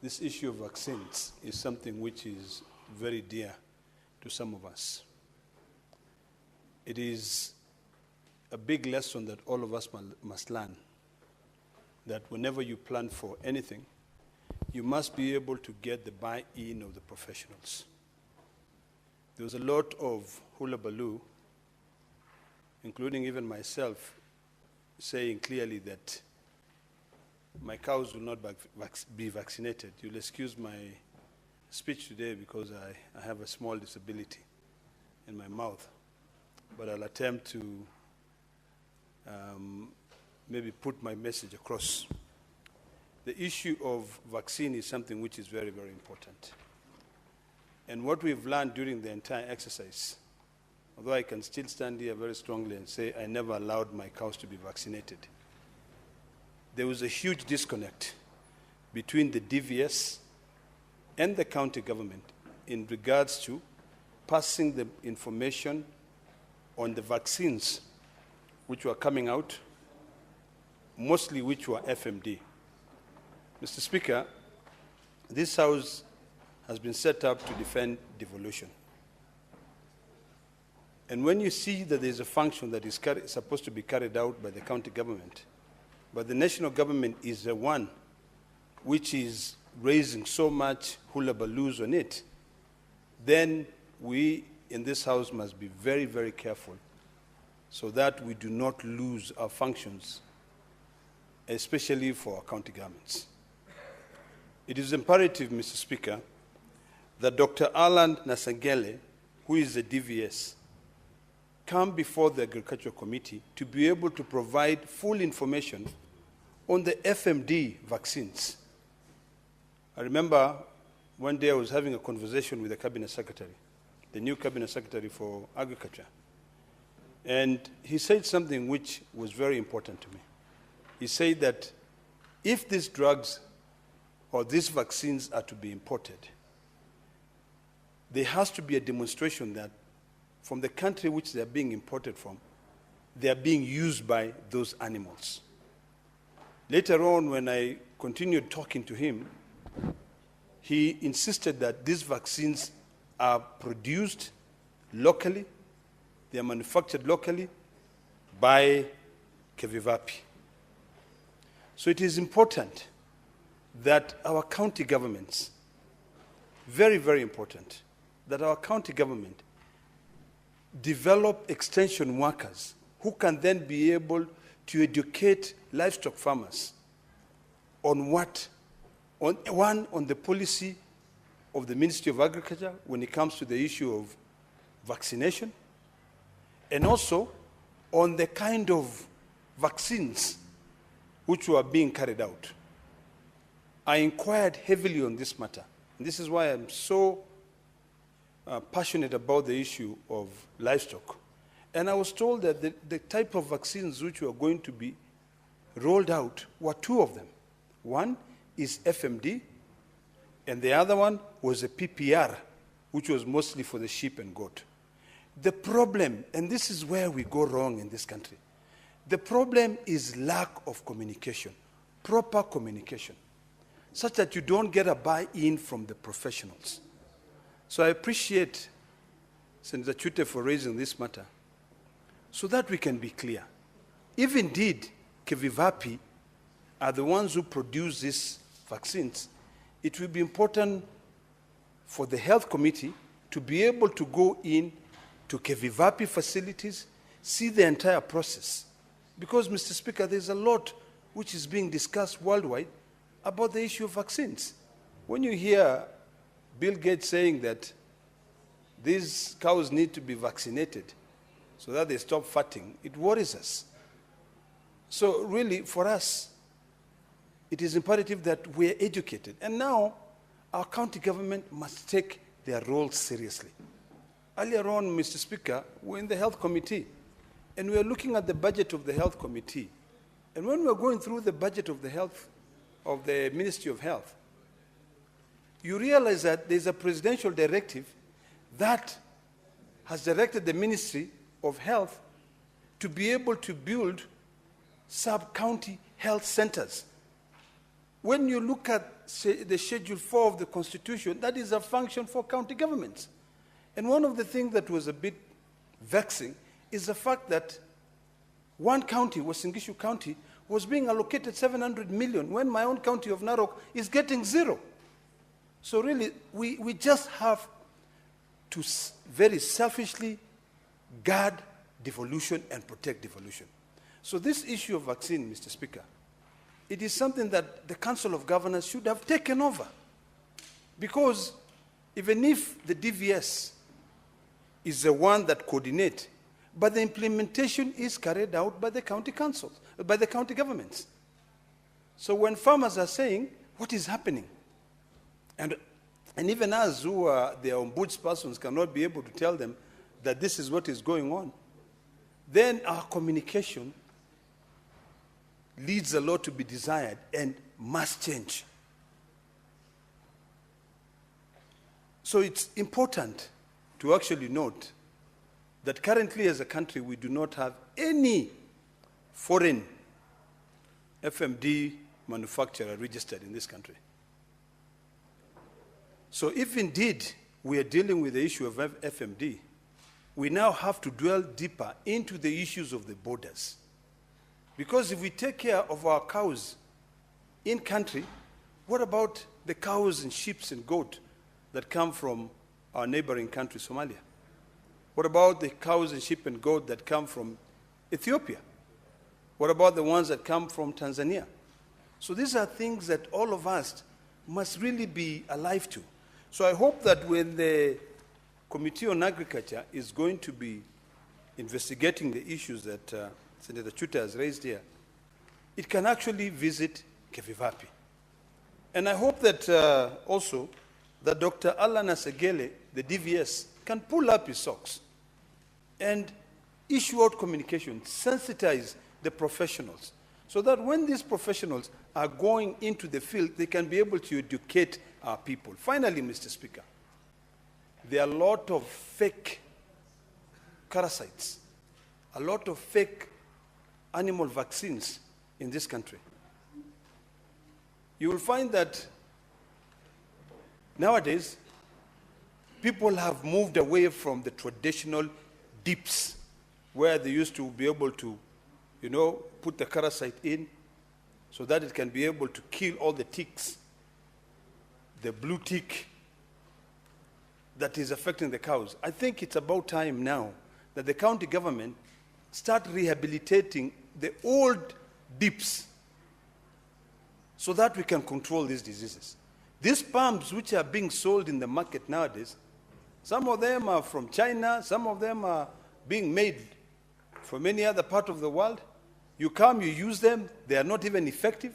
this issue of vaccines is something which is very dear to some of us. It is a big lesson that all of us must learn, that whenever you plan for anything, you must be able to get the buy-in of the professionals. There was a lot of hullabaloo, including even myself, saying clearly that my cows will not be vaccinated. You'll excuse my speech today because I have a small disability in my mouth, but I'll attempt to maybe put my message across. The issue of vaccine is something which is very, very important. And what we've learned during the entire exercise, although I can still stand here very strongly and say I never allowed my cows to be vaccinated, there was a huge disconnect between the DVS and the county government in regards to passing the information on the vaccines which were coming out, mostly which were FMD. Mr. Speaker, this House has been set up to defend devolution. And when you see that there's a function that is supposed to be carried out by the county government, but the national government is the one which is raising so much hullabaloos on it, then we in this House must be very, very careful so that we do not lose our functions, especially for our county governments. It is imperative, Mr. Speaker, that Dr. Alan Nasangele, who is the DVS, come before the Agricultural Committee to be able to provide full information on the FMD vaccines. I remember one day I was having a conversation with the Cabinet Secretary, the new Cabinet Secretary for Agriculture, and he said something which was very important to me. He said that if these drugs or these vaccines are to be imported, there has to be a demonstration that from the country which they are being imported from, they are being used by those animals. Later on, when I continued talking to him, he insisted that these vaccines are produced locally, they are manufactured locally by Kevivapi. So it is important that our county governments, very, very important, that our county government develop extension workers who can then be able to educate livestock farmers on what, on the policy of the Ministry of Agriculture when it comes to the issue of vaccination, and also on the kind of vaccines which were being carried out. I inquired heavily on this matter, and this is why I'm so passionate about the issue of livestock. And I was told that the type of vaccines which were going to be rolled out were two of them. One is FMD, and the other one was a PPR, which was mostly for the sheep and goat. The problem, and this is where we go wrong in this country, the problem is lack of communication, proper communication, such that you don't get a buy-in from the professionals. So I appreciate Senator Chute for raising this matter, so that we can be clear. If indeed Kevivapi are the ones who produce these vaccines, it will be important for the Health Committee to be able to go in to Kevivapi facilities, see the entire process. Because, Mr. Speaker, there's a lot which is being discussed worldwide about the issue of vaccines. When you hear Bill Gates saying that these cows need to be vaccinated so that they stop fatting, it worries us. So really, for us, it is imperative that we are educated. And now, our county government must take their role seriously. Earlier on, Mr. Speaker, we're in the Health Committee, and we are looking at the budget of the Health Committee. And when we are going through the budget of the Ministry of Health, you realize that there's a presidential directive that has directed the Ministry of Health to be able to build sub-county health centers. when you look at the Schedule 4 of the Constitution, that is a function for county governments. And one of the things that was a bit vexing is the fact that one county, Wasingishu County, was being allocated 700 million when my own county of Narok is getting zero. So really, we just have to very selfishly guard devolution and protect devolution. So this issue of vaccine, Mr. Speaker, it is something that the Council of Governors should have taken over. Because even if the DVS is the one that coordinates, but the implementation is carried out by the county councils, by the county governments. So when farmers are saying, what is happening? And even us who are their ombudspersons cannot be able to tell them that this is what is going on, then our communication leads a lot to be desired and must change. So it's important to actually note that currently as a country we do not have any foreign FMD manufacturer registered in this country. So if indeed we are dealing with the issue of FMD, we now have to dwell deeper into the issues of the borders. Because if we take care of our cows in country, what about the cows and sheep and goat that come from our neighboring country, Somalia? What about the cows and sheep and goat that come from Ethiopia? What about the ones that come from Tanzania? So these are things that all of us must really be alive to. So I hope that when the Committee on Agriculture is going to be investigating the issues that Senator Chuta has raised here, it can actually visit Kevivapi. And I hope that also that Dr. Alan Asegele, the DVS, can pull up his socks and issue out communication, sensitize the professionals, so that when these professionals are going into the field, they can be able to educate our people. Finally, Mr. Speaker, there are a lot of fake parasites, a lot of fake animal vaccines in this country. You will find that nowadays, people have moved away from the traditional dips where they used to be able to, put the parasite in so that it can be able to kill all the ticks, the blue tick that is affecting the cows. I think it's about time now that the county government start rehabilitating the old dips so that we can control these diseases. These pumps which are being sold in the market nowadays, some of them are from China, some of them are being made from any other part of the world. You come, you use them, they are not even effective.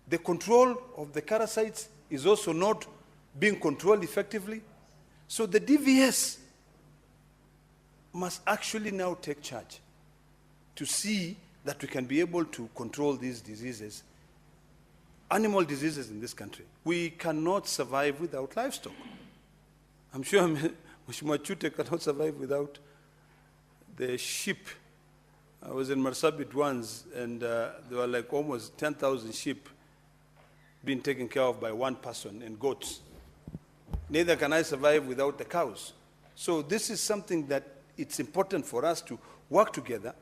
The control of the parasites is also not being controlled effectively. So the DVS must actually now take charge to see that we can be able to control these diseases, animal diseases in this country. We cannot survive without livestock. I'm sure Mheshimiwa Chute cannot survive without the sheep. I was in Marsabit once, and there were like almost 10,000 sheep being taken care of by one person, and goats. Neither can I survive without the cows. So this is something that it's important for us to work together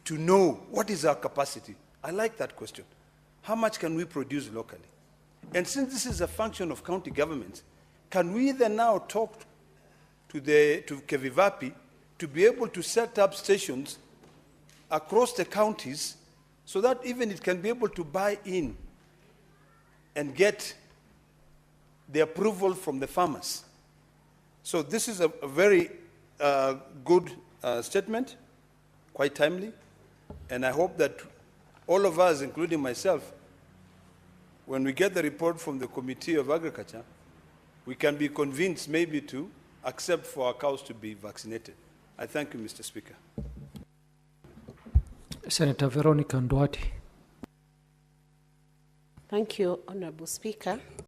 to know what is our capacity. I like that question. How much can we produce locally? And since this is a function of county governments, can we then now talk to Kevivapi to be able to set up stations across the counties so that even it can be able to buy in and get the approval from the farmers? So this is a very good statement, quite timely, and I hope that all of us, including myself, when we get the report from the Committee of Agriculture, we can be convinced maybe to accept for our cows to be vaccinated. I thank you, Mr. Speaker. Senator Veronica Ndwati. Thank you, Honorable Speaker.